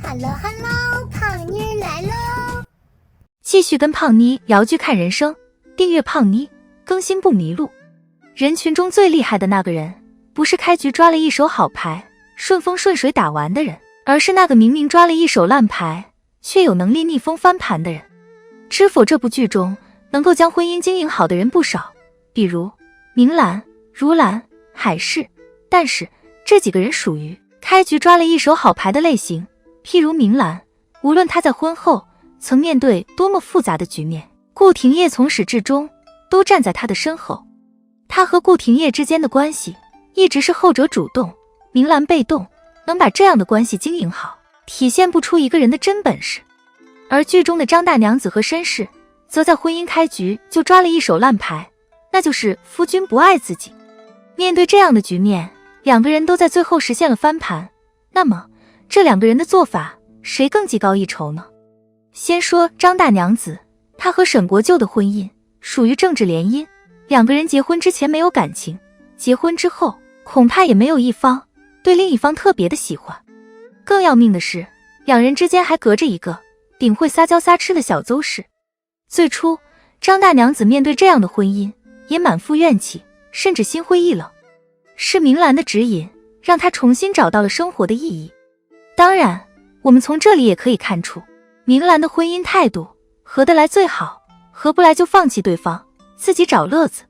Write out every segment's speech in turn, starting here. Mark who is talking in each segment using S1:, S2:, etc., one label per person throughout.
S1: Hello Hello， 胖妮儿来喽！
S2: 继续跟胖妮聊剧看人生，订阅胖妮，更新不迷路。人群中最厉害的那个人，不是开局抓了一手好牌，顺风顺水打完的人，而是那个明明抓了一手烂牌，却有能力逆风翻盘的人。知否这部剧中能够将婚姻经营好的人不少，比如明兰、如兰、海市，但是这几个人属于开局抓了一手好牌的类型。譬如明兰，无论她在婚后曾面对多么复杂的局面，顾廷烨从始至终都站在她的身后。她和顾廷烨之间的关系一直是后者主动，明兰被动，能把这样的关系经营好，体现不出一个人的真本事。而剧中的张大娘子和绅士则在婚姻开局就抓了一手烂牌，那就是夫君不爱自己。面对这样的局面，两个人都在最后实现了翻盘，那么这两个人的做法谁更技高一筹呢？先说张大娘子，她和沈国舅的婚姻属于政治联姻，两个人结婚之前没有感情，结婚之后恐怕也没有一方对另一方特别的喜欢。更要命的是，两人之间还隔着一个顶会撒娇撒痴的小邹氏。最初张大娘子面对这样的婚姻也满腹怨气，甚至心灰意冷，是明兰的指引让她重新找到了生活的意义。当然我们从这里也可以看出明兰的婚姻态度，合得来最好，合不来就放弃对方，自己找乐子。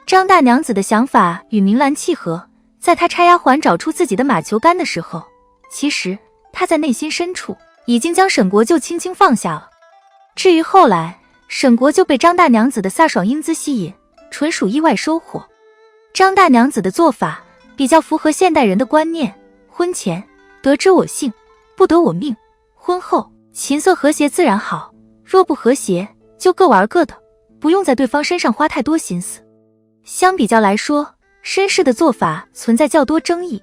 S2: 张大娘子的想法与明兰契合，在她拆丫鬟找出自己的马球杆的时候，其实她在内心深处已经将沈国舅轻轻放下了。至于后来沈国舅被张大娘子的飒爽英姿吸引，纯属意外收获。张大娘子的做法比较符合现代人的观念，婚前得之我幸，不得我命，婚后琴瑟和谐自然好，若不和谐就各玩各的，不用在对方身上花太多心思。相比较来说，绅士的做法存在较多争议。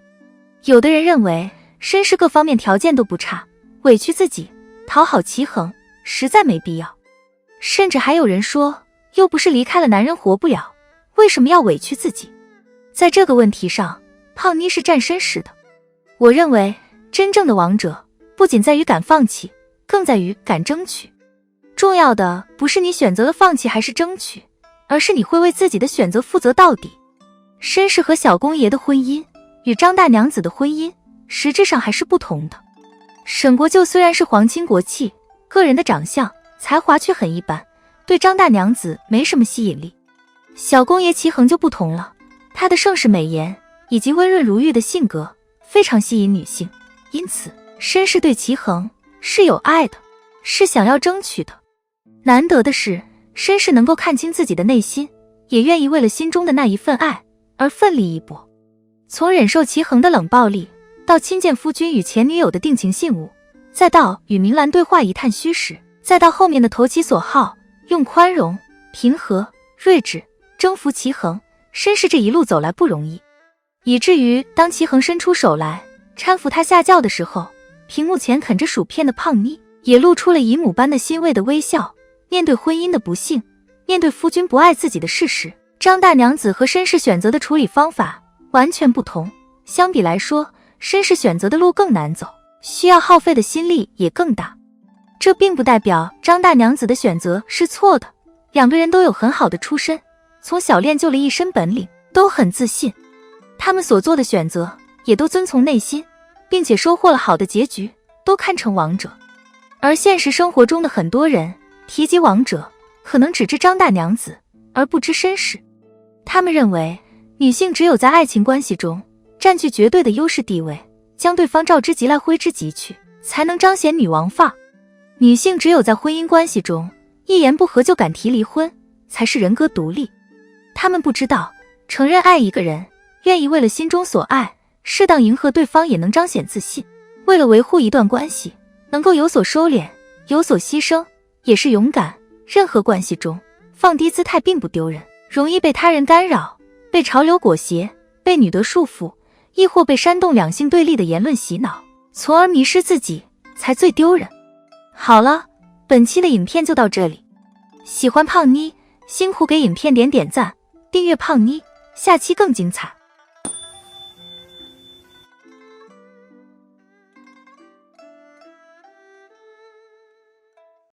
S2: 有的人认为绅士各方面条件都不差，委屈自己讨好齐衡实在没必要。甚至还有人说，又不是离开了男人活不了，为什么要委屈自己？在这个问题上，胖妮是站绅士的。我认为真正的王者不仅在于敢放弃，更在于敢争取。重要的不是你选择了放弃还是争取，而是你会为自己的选择负责到底。绅士和小公爷的婚姻与张大娘子的婚姻实质上还是不同的。沈国舅虽然是皇亲国戚，个人的长相才华却很一般，对张大娘子没什么吸引力。小公爷齐衡就不同了，他的盛世美颜以及温润如玉的性格非常吸引女性，因此绅士对齐衡是有爱的，是想要争取的。难得的是，绅士能够看清自己的内心，也愿意为了心中的那一份爱而奋力一搏。从忍受齐衡的冷暴力，到亲见夫君与前女友的定情信物，再到与明兰对话一探虚实，再到后面的投其所好，用宽容、平和、睿智征服齐衡，绅士这一路走来不容易。以至于当齐衡伸出手来搀扶他下轿的时候，屏幕前啃着薯片的胖妮也露出了姨母般的欣慰的微笑。面对婚姻的不幸，面对夫君不爱自己的事实，张大娘子和绅士选择的处理方法完全不同。相比来说，绅士选择的路更难走，需要耗费的心力也更大。这并不代表张大娘子的选择是错的，两个人都有很好的出身，从小练就了一身本领，都很自信。他们所做的选择也都遵从内心，并且收获了好的结局，都堪称王者。而现实生活中的很多人提及王者，可能只知张大娘子，而不知绅士。他们认为女性只有在爱情关系中占据绝对的优势地位，将对方召之即来挥之即去，才能彰显女王范儿。女性只有在婚姻关系中一言不合就敢提离婚，才是人格独立。他们不知道承认爱一个人，愿意为了心中所爱适当迎合对方，也能彰显自信。为了维护一段关系，能够有所收敛，有所牺牲，也是勇敢。任何关系中放低姿态并不丢人，容易被他人干扰，被潮流裹挟，被女德束缚，亦或被煽动两性对立的言论洗脑，从而迷失自己，才最丢人。好了，本期的影片就到这里。喜欢胖妮，辛苦给影片点赞，订阅胖妮，下期更精彩。